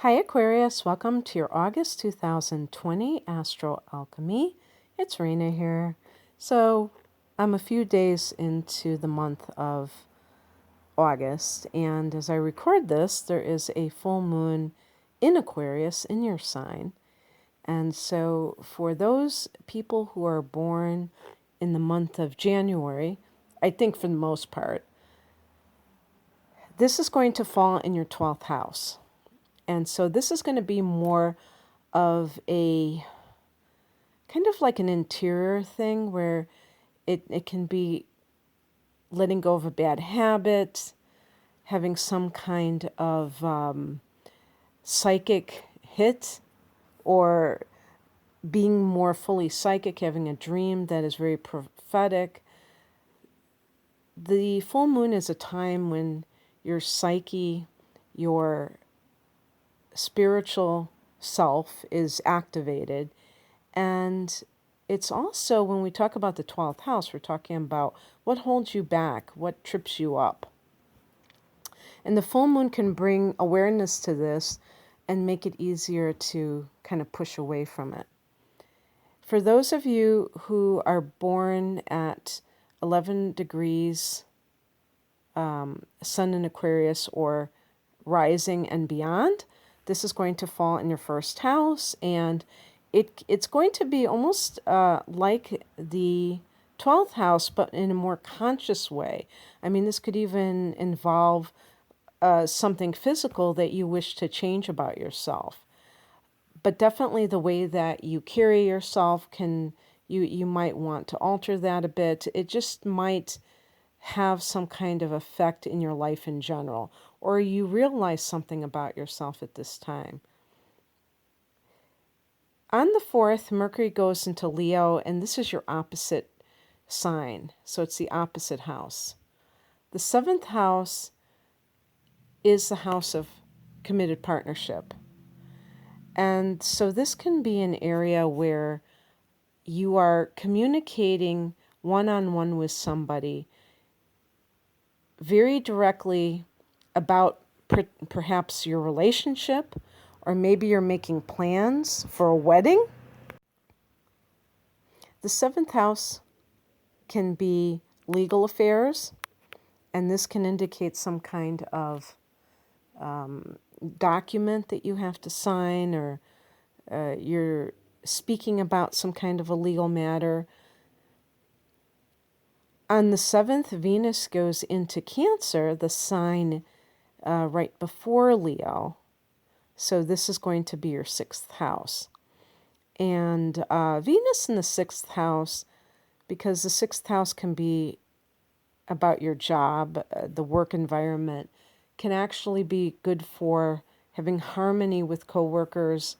Hi Aquarius, welcome to your August 2020 Astro Alchemy. It's Raina here. So I'm a few days into the month of August, and as I record this, there is a full moon in Aquarius in your sign. And so for those people who are born in the month of January, I think for the most part, this is going to fall in your 12th house. And so this is going to be more of a kind of like an interior thing where it can be letting go of a bad habit, having some kind of psychic hit, or being more fully psychic, having a dream that is very prophetic. The full moon is a time when your psyche, your spiritual self is activated. And it's also, when we talk about the 12th house, we're talking about what holds you back, what trips you up. And the full moon can bring awareness to this and make it easier to kind of push away from it. For those of you who are born at 11 degrees, Sun in Aquarius or rising and beyond, this is going to fall in your first house, and it's going to be almost like the 12th house, but in a more conscious way. I mean, this could even involve something physical that you wish to change about yourself. But definitely the way that you carry yourself you might want to alter that a bit. It just might have some kind of effect in your life in general, or you realize something about yourself at this time. On the 4th, Mercury goes into Leo, and this is your opposite sign. So it's the opposite house. The 7th house is the house of committed partnership. And so this can be an area where you are communicating one-on-one with somebody very directly about perhaps your relationship, or maybe you're making plans for a wedding. The 7th house can be legal affairs, and this can indicate some kind of document that you have to sign, or you're speaking about some kind of a legal matter. On the 7th, Venus goes into Cancer, the sign right before Leo. So this is going to be your 6th house. And Venus in the 6th house, because the 6th house can be about your job, the work environment, can actually be good for having harmony with coworkers,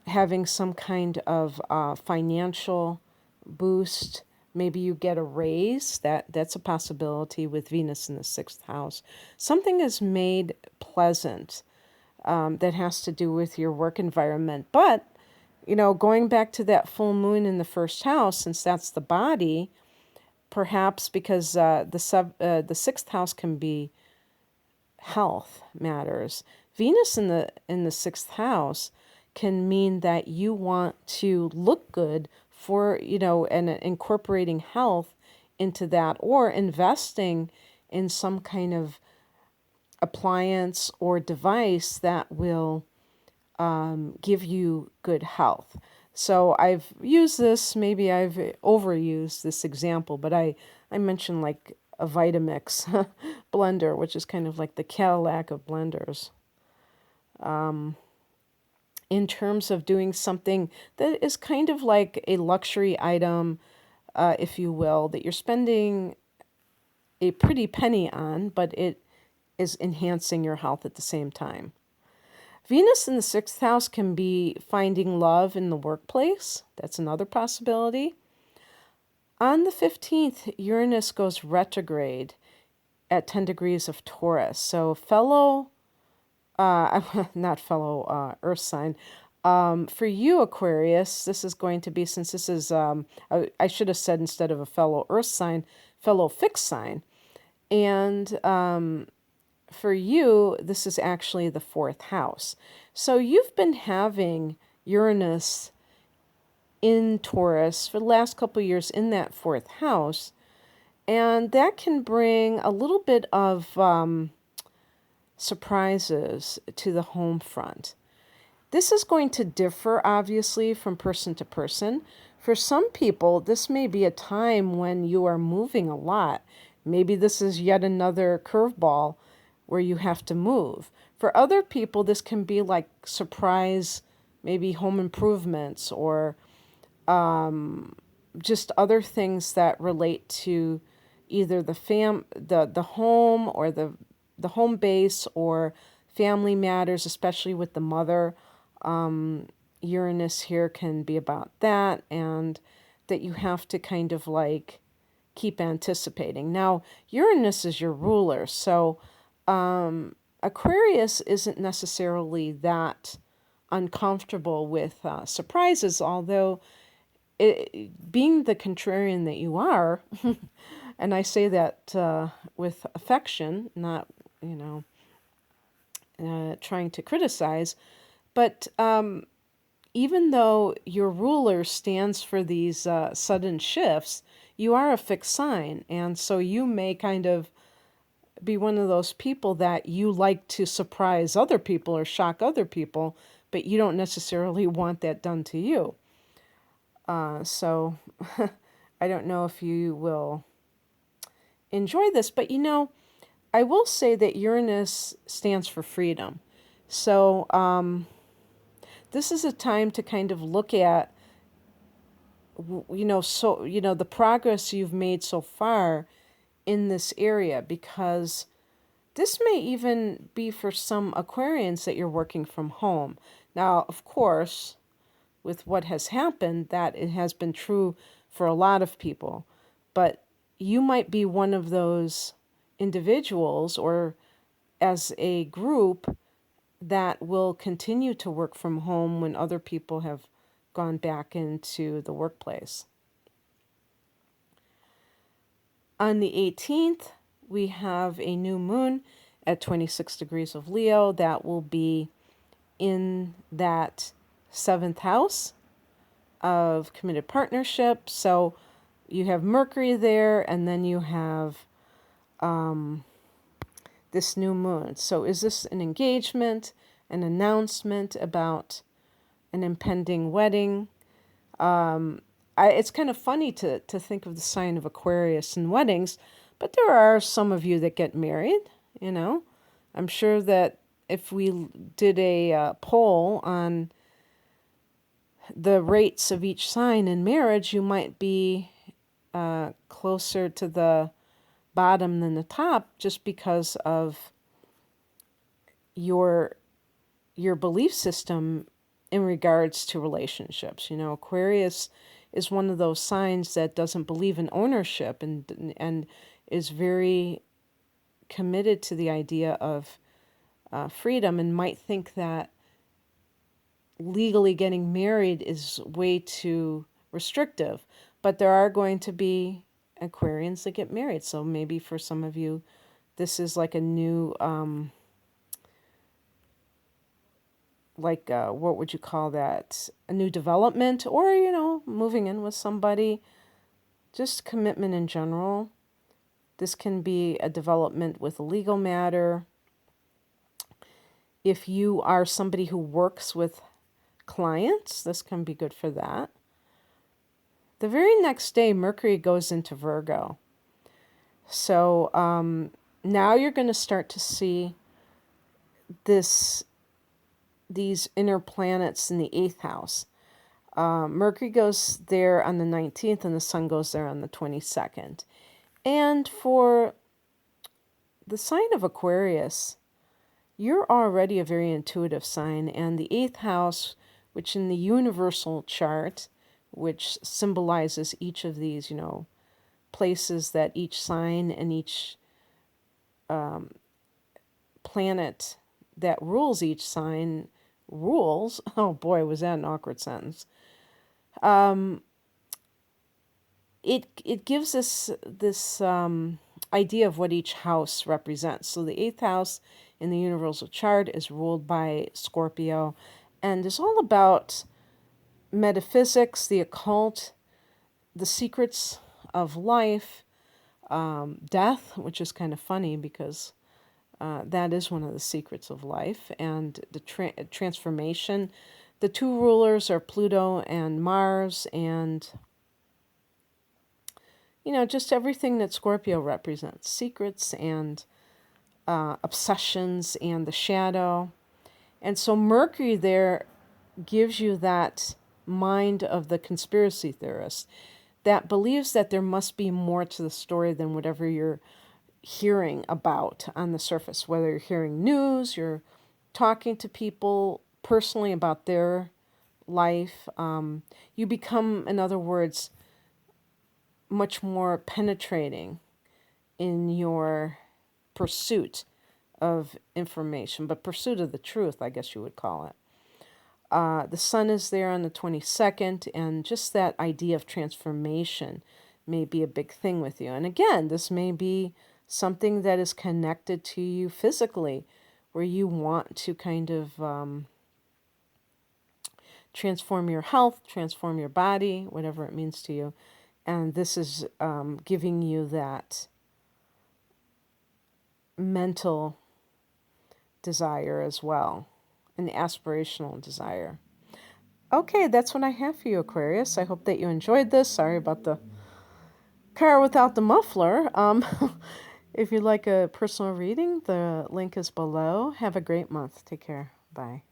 having some kind of financial boost. Maybe you get a raise. That's a possibility with Venus in the 6th house. Something is made pleasant that has to do with your work environment. But, going back to that full moon in the first house, since that's the body, perhaps because the 6th house can be health matters. Venus in the 6th house can mean that you want to look good for, and incorporating health into that, or investing in some kind of appliance or device that will give you good health. So I've used this, maybe I've overused this example, but I mentioned like a Vitamix blender, which is kind of like the Cadillac of blenders. In terms of doing something that is kind of like a luxury item, if you will, that you're spending a pretty penny on, but it is enhancing your health at the same time. Venus in the 6th house can be finding love in the workplace. That's another possibility. On the 15th, Uranus goes retrograde at 10 degrees of Taurus. So not fellow Earth sign. For you, Aquarius, this is going to be, since this is, I should have said instead of a fellow Earth sign, fellow fixed sign. And for you, this is actually the 4th house. So you've been having Uranus in Taurus for the last couple of years in that 4th house. And that can bring a little bit of surprises to the home front. This is going to differ, obviously, from person to person. For some people, this may be a time when you are moving a lot. Maybe this is yet another curveball where you have to move. For other people, this can be like surprise, maybe home improvements or just other things that relate to either the home or the home base or family matters, especially with the mother. Uranus here can be about that, and that you have to kind of like keep anticipating. Now, Uranus is your ruler, so Aquarius isn't necessarily that uncomfortable with surprises, although being the contrarian that you are, and I say that with affection, not, trying to criticize, but even though your ruler stands for these sudden shifts, you are a fixed sign, and so you may kind of be one of those people that you like to surprise other people or shock other people, but you don't necessarily want that done to you. So I don't know if you will enjoy this, but I will say that Uranus stands for freedom. So this is a time to kind of look at, the progress you've made so far in this area, because this may even be for some Aquarians that you're working from home. Now, of course, with what has happened, that it has been true for a lot of people, but you might be one of those individuals or as a group that will continue to work from home when other people have gone back into the workplace. On the 18th, we have a new moon at 26 degrees of Leo that will be in that 7th house of committed partnership. So you have Mercury there, and then you have this new moon. So is this an engagement, an announcement about an impending wedding? It's kind of funny to think of the sign of Aquarius and weddings, but there are some of you that get married, I'm sure that if we did a poll on the rates of each sign in marriage, you might be closer to the bottom than the top, just because of your belief system in regards to relationships. Aquarius is one of those signs that doesn't believe in ownership and is very committed to the idea of freedom, and might think that legally getting married is way too restrictive. But there are going to be Aquarians that get married. So maybe for some of you, this is like a new, what would you call that? A new development, or, moving in with somebody, just commitment in general. This can be a development with a legal matter. If you are somebody who works with clients, this can be good for that. The very next day, Mercury goes into Virgo. So now you're going to start to see these inner planets in the 8th house. Mercury goes there on the 19th, and the Sun goes there on the 22nd. And for the sign of Aquarius, you're already a very intuitive sign, and the 8th house, which in the universal chart, which symbolizes each of these, places that each sign and each planet that rules each sign rules. Oh boy, was that an awkward sentence. It gives us this idea of what each house represents. So the 8th house in the universal chart is ruled by Scorpio and is all about metaphysics, the occult, the secrets of life, death, which is kind of funny because that is one of the secrets of life, and the transformation. The two rulers are Pluto and Mars, and just everything that Scorpio represents, secrets and obsessions and the shadow. And so Mercury there gives you that mind of the conspiracy theorist that believes that there must be more to the story than whatever you're hearing about on the surface, whether you're hearing news, you're talking to people personally about their life. You become, in other words, much more penetrating in your pursuit of information, but pursuit of the truth, I guess you would call it. The sun is there on the 22nd, and just that idea of transformation may be a big thing with you. And again, this may be something that is connected to you physically, where you want to kind of transform your health, transform your body, whatever it means to you. And this is giving you that mental desire as well, an aspirational desire. Okay, that's what I have for you, Aquarius. I hope that you enjoyed this. Sorry about the car without the muffler. If you'd like a personal reading, the link is below. Have a great month. Take care. Bye.